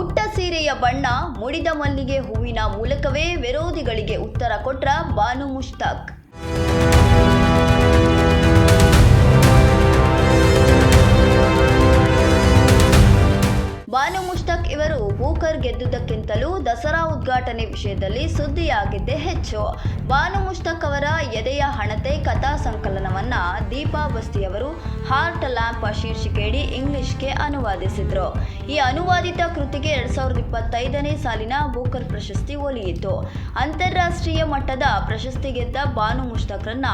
ಉಟ್ಟ ಸೀರೆಯ ಬಣ್ಣ, ಮುಡಿದ ಮಲ್ಲಿಗೆ ಹೂವಿನ ಮೂಲಕವೇ ವಿರೋಧಿಗಳಿಗೆ ಉತ್ತರ ಕೊಟ್ರ ಬಾನು ಮುಷ್ತಾಕ್. ಬಾನು ಮುಷ್ತಾಕ್ ಇವರು ಬೂಕರ್ ಗೆದ್ದುದಕ್ಕಿಂತಲೂ ದಸರಾ ಉದ್ಘಾಟನೆ ವಿಷಯದಲ್ಲಿ ಸುದ್ದಿಯಾಗಿದ್ದೇ ಹೆಚ್ಚು. ಬಾನು ಮುಷ್ತಾಕ್ ಅವರ ಎದೆಯ ಹಣತೆ ಕಥಾ ಸಂಕಲನವನ್ನ ದೀಪಾ ಬಸ್ತಿಯವರು ಹಾರ್ಟ್ ಲ್ಯಾಂಪ್ ಶೀರ್ಷಿಕೆಯಡಿ ಇಂಗ್ಲಿಷ್ಗೆ ಅನುವಾದಿಸಿದ್ರು. ಈ ಅನುವಾದಿತ ಕೃತಿಗೆ 2025ನೇ ಸಾಲಿನ ಬೂಕರ್ ಪ್ರಶಸ್ತಿ ಒಲಿಯಿತು. ಅಂತಾರಾಷ್ಟ್ರೀಯ ಮಟ್ಟದ ಪ್ರಶಸ್ತಿ ಗೆದ್ದ ಬಾನು ಮುಷ್ತಾಕ್ರನ್ನ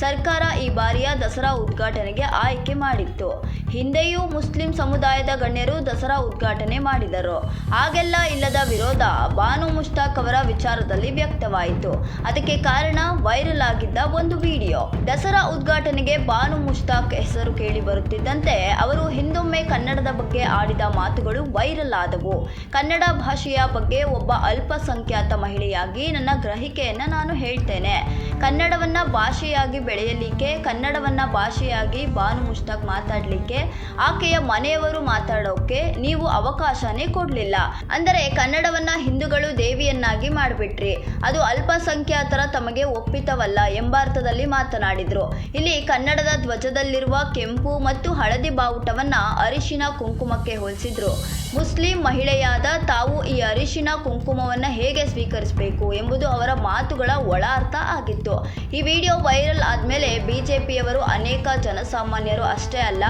ಸರ್ಕಾರ ಈ ಬಾರಿಯ ದಸರಾ ಉದ್ಘಾಟನೆಗೆ ಆಯ್ಕೆ ಮಾಡಿತ್ತು. ಹಿಂದೆಯೂ ಮುಸ್ಲಿಂ ಸಮುದಾಯದ ಗಣ್ಯರು ದಸರಾ ಉದ್ಘಾಟನೆ ಮಾಡಿದರು. ಆಗೆಲ್ಲ ಇಲ್ಲದ ವಿರೋಧ ಬಾನು ಮುಷ್ತಾಕ್ ಅವರ ವಿಚಾರದಲ್ಲಿ ವ್ಯಕ್ತವಾಯಿತು. ಅದಕ್ಕೆ ಕಾರಣ ವೈರಲ್ ಆಗಿದ್ದ ಒಂದು ವಿಡಿಯೋ. ದಸರಾ ಉದ್ಘಾಟನೆಗೆ ಬಾನು ಮುಷ್ತಾಕ್ ಹೆಸರು ಕೇಳಿ ಬರುತ್ತಿದ್ದಂತೆ ಅವರು ಹಿಂದೊಮ್ಮೆ ಕನ್ನಡದ ಬಗ್ಗೆ ಆಡಿದ ಮಾತುಗಳು ವೈರಲ್ ಆದವು. ಕನ್ನಡ ಭಾಷೆಯ ಬಗ್ಗೆ ಒಬ್ಬ ಅಲ್ಪಸಂಖ್ಯಾತ ಮಹಿಳೆಯಾಗಿ ನನ್ನ ಗ್ರಹಿಕೆಯನ್ನ ನಾನು ಹೇಳ್ತೇನೆ. ಕನ್ನಡವನ್ನ ಭಾಷೆಯಾಗಿ ಬೆಳೆಯಲಿಕ್ಕೆ, ಕನ್ನಡವನ್ನ ಭಾಷೆಯಾಗಿ ಬಾನು ಮುಷ್ತಾಕ್ ಮಾತಾಡಲಿಕ್ಕೆ, ಆಕೆಯ ಮನೆಯವರು ಮಾತಾಡೋಕೆ ನೀವು ಅವಕಾಶನೇ ಕೊಡಲಿಲ್ಲ. ಅಂದರೆ ಕನ್ನಡವನ್ನ ಹಿಂದೂಗಳು ದೇವಿಯನ್ನಾಗಿ ಮಾಡಿಬಿಟ್ರಿ, ಅದು ಅಲ್ಪಸಂಖ್ಯಾತರ ತಮಗೆ ಒಪ್ಪಿತವಲ್ಲ ಎಂಬರ್ಥದಲ್ಲಿ ಮಾತನಾಡಿದ್ರು. ಇಲ್ಲಿ ಕನ್ನಡದ ಧ್ವಜದಲ್ಲಿರುವ ಕೆಂಪು ಮತ್ತು ಹಳದಿ ಬಾವುಟವನ್ನ ಅರಿಶಿನ ಕುಂಕುಮಕ್ಕೆ ಹೋಲಿಸಿದ್ರು. ಮುಸ್ಲಿಂ ಮಹಿಳೆಯಾದ ತಾವು ಈ ಅರಿಶಿನ ಕುಂಕುಮವನ್ನ ಹೇಗೆ ಸ್ವೀಕರಿಸಬೇಕು ಎಂಬುದು ಅವರ ಮಾತುಗಳ ಒಳ ಅರ್ಥ ಆಗಿತ್ತು. ಈ ವಿಡಿಯೋ ವೈರಲ್ ಆದ್ಮೇಲೆ ಬಿಜೆಪಿಯವರು ಅನೇಕ ಜನಸಾಮಾನ್ಯರು ಅಷ್ಟೇ ಅಲ್ಲ,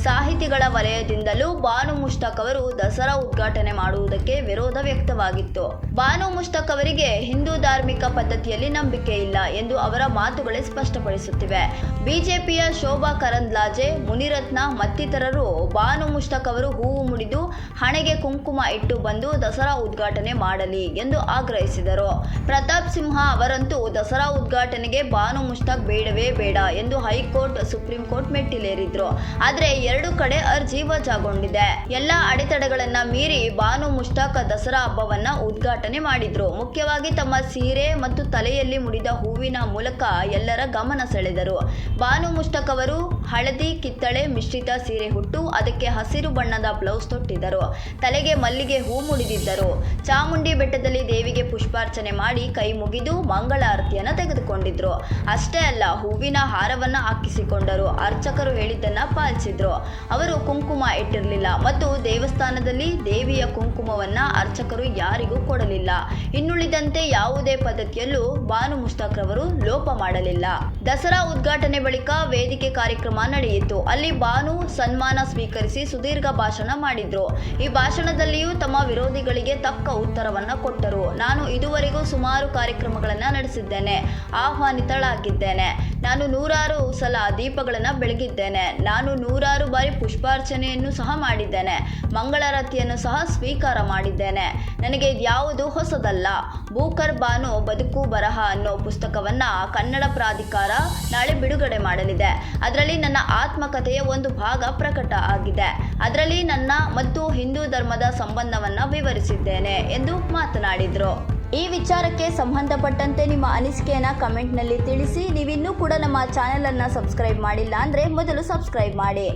ಸಾಹಿತಿಗಳ ವಲಯದಿಂದಲೂ ಬಾನು ಮುಷ್ತಾಕ್ ಅವರು ದಸರಾ ಉದ್ಘಾಟನೆ ಮಾಡುವುದಕ್ಕೆ ವಿರೋಧ ವ್ಯಕ್ತವಾಗಿತ್ತು. ಬಾನು ಮುಷ್ತಾಕ್ ಅವರಿಗೆ ಹಿಂದೂ ಧಾರ್ಮಿಕ ಪದ್ಧತಿಯಲ್ಲಿ ನಂಬಿಕೆ ಇಲ್ಲ ಎಂದು ಅವರ ಮಾತುಗಳೇ ಸ್ಪಷ್ಟಪಡಿಸುತ್ತಿವೆ. ಬಿಜೆಪಿಯ ಶೋಭಾ ಕರಂದ್ಲಾಜೆ, ಮುನಿರತ್ನ ಮತ್ತಿತರರು ಬಾನು ಮುಷ್ತಾಕ್ ಅವರು ಹೂವು ಮುಡಿದು ಹಣೆಗೆ ಕುಂಕುಮ ಇಟ್ಟು ಬಂದು ದಸರಾ ಉದ್ಘಾಟನೆ ಮಾಡಲಿ ಎಂದು ಆಗ್ರಹಿಸಿದರು. ಪ್ರತಾಪ್ ಸಿಂಹ ಅವರಂತೂ ದಸರಾ ಉದ್ಘಾಟನೆಗೆ ಬಾನು ಮುಷ್ತಾಕ್ ಬೇಡವೇ ಬೇಡ ಎಂದು ಹೈಕೋರ್ಟ್, ಸುಪ್ರೀಂ ಕೋರ್ಟ್ ಮೆಟ್ಟಿಲೇರಿದ್ರು. ಆದ್ರೆ ಎರಡು ಕಡೆ ಅರ್ಜಿ ವಜಾಗೊಂಡಿದೆ. ಎಲ್ಲ ಅಡೆತಡೆಗಳನ್ನ ಮೀರಿ ಬಾನು ಮುಷ್ತಾಕ್ ದಸರಾ ಹಬ್ಬವನ್ನ ಉದ್ಘಾಟನೆ ಮಾಡಿದ್ರು. ಮುಖ್ಯವಾಗಿ ತಮ್ಮ ಸೀರೆ ಮತ್ತು ತಲೆಯಲ್ಲಿ ಮುಡಿದ ಹೂವಿನ ಮೂಲಕ ಎಲ್ಲರ ಗಮನ ಸೆಳೆದರು. ಬಾನು ಮುಷ್ತಾಕ್ ಅವರು ಹಳದಿ ಕಿತ್ತಳೆ ಮಿಶ್ರಿತ ಸೀರೆ ಹುಟ್ಟು ಅದಕ್ಕೆ ಹಸಿರು ಬಣ್ಣದ ಬ್ಲೌಸ್ ತೊಟ್ಟಿದ್ದರು. ತಲೆಗೆ ಮಲ್ಲಿಗೆ ಹೂ ಮುಡಿದಿದ್ದರು. ಚಾಮುಂಡಿ ಬೆಟ್ಟದಲ್ಲಿ ದೇವಿಗೆ ಪುಷ್ಪಾರ್ಚನೆ ಮಾಡಿ ಕೈ ಮುಗಿದು ಮಂಗಳಾರತಿಯನ್ನ ತೆಗೆದುಕೊಂಡಿದ್ರು. ಅಷ್ಟೇ ಅಲ್ಲ, ಹೂವಿನ ಹಾರವನ್ನ ಹಾಕಿಸಿಕೊಂಡರು. ಅರ್ಚಕರು ಹೇಳಿದ್ದನ್ನ ಪಾಲಿಸಿದ್ರು. ಅವರು ಕುಂಕುಮ ಇಟ್ಟಿರಲಿಲ್ಲ ಮತ್ತು ದೇವಸ್ಥಾನದಲ್ಲಿ ದೇವಿಯ ಕುಂಕುಮವನ್ನ ಅರ್ಚಕರು ಯಾರಿಗೂ ಕೊಡಲಿಲ್ಲ. ಇನ್ನುಳಿದಂತೆ ಯಾವುದೇ ಪದ್ಧತಿಯಲ್ಲೂ ಬಾನು ಮುಷ್ತಾಕ್ ರವರು ಲೋಪ ಮಾಡಲಿಲ್ಲ. ದಸರಾ ಉದ್ಘಾಟನೆ ಬಳಿಕ ವೇದಿಕೆ ಕಾರ್ಯಕ್ರಮ ನಡೆಯಿತು. ಅಲ್ಲಿ ಬಾನು ಸನ್ಮಾನ ಸ್ವೀಕರಿಸಿ ಸುದೀರ್ಘ ಭಾಷಣ ಮಾಡಿದ್ರು. ಈ ಭಾಷಣದಲ್ಲಿಯೂ ತಮ್ಮ ವಿರೋಧಿಗಳಿಗೆ ತಕ್ಕ ಉತ್ತರವನ್ನ ಕೊಟ್ಟರು. ನಾನು ಇದುವರೆಗೂ ಸುಮಾರು ಕಾರ್ಯಕ್ರಮಗಳನ್ನ ನಡೆಸಿದ್ದೇನೆ, ಆಹ್ವಾನಿತಳಾಗಿದ್ದೇನೆ. ನಾನು 100 ಸಲ ದೀಪಗಳನ್ನ ಬೆಳಗಿದ್ದೇನೆ. ನಾನು 100 ಬಾರಿ ಪುಷ್ಪಾರ್ಚನೆಯನ್ನು ಸಹ ಮಾಡಿದ್ದೇನೆ. ಮಂಗಳಾರತಿಯನ್ನು ಸಹ ಸ್ವೀಕಾರ ಮಾಡಿದ್ದೇನೆ. ನನಗೆ ಇದ್ಯಾವುದು ಹೊಸದಲ್ಲ. ಬೂಕರ್ ಬಾನು ಬದುಕು ಬರಹ ಅನ್ನೋ ಪುಸ್ತಕವನ್ನ ಕನ್ನಡ ಪ್ರಾಧಿಕಾರ ನಾಳೆ ಬಿಡುಗಡೆ ಮಾಡಲಿದೆ. ಅದರಲ್ಲಿ ನನ್ನ ಆತ್ಮಕಥೆಯ ಒಂದು ಭಾಗ ಪ್ರಕಟ ಆಗಿದೆ. ಅದರಲ್ಲಿ ನನ್ನ ಮತ್ತು ಹಿಂದೂ ಧರ್ಮದ ಸಂಬಂಧವನ್ನ ವಿವರಿಸಿದ್ದೇನೆ ಎಂದು ಮಾತನಾಡಿದ್ರು. ಈ ವಿಚಾರಕ್ಕೆ ಸಂಬಂಧಪಟ್ಟಂತೆ ನಿಮ್ಮ ಅನಿಸಿಕೆಯನ್ನ ಕಮೆಂಟ್ನಲ್ಲಿ ತಿಳಿಸಿ. ನೀವಿನ್ನೂ ಕೂಡ ನಮ್ಮ ಚಾನೆಲ್ ಅನ್ನು ಸಬ್ಸ್ಕ್ರೈಬ್ ಮಾಡಿಲ್ಲ ಅಂದರೆ ಮೊದಲು ಸಬ್ಸ್ಕ್ರೈಬ್ ಮಾಡಿ.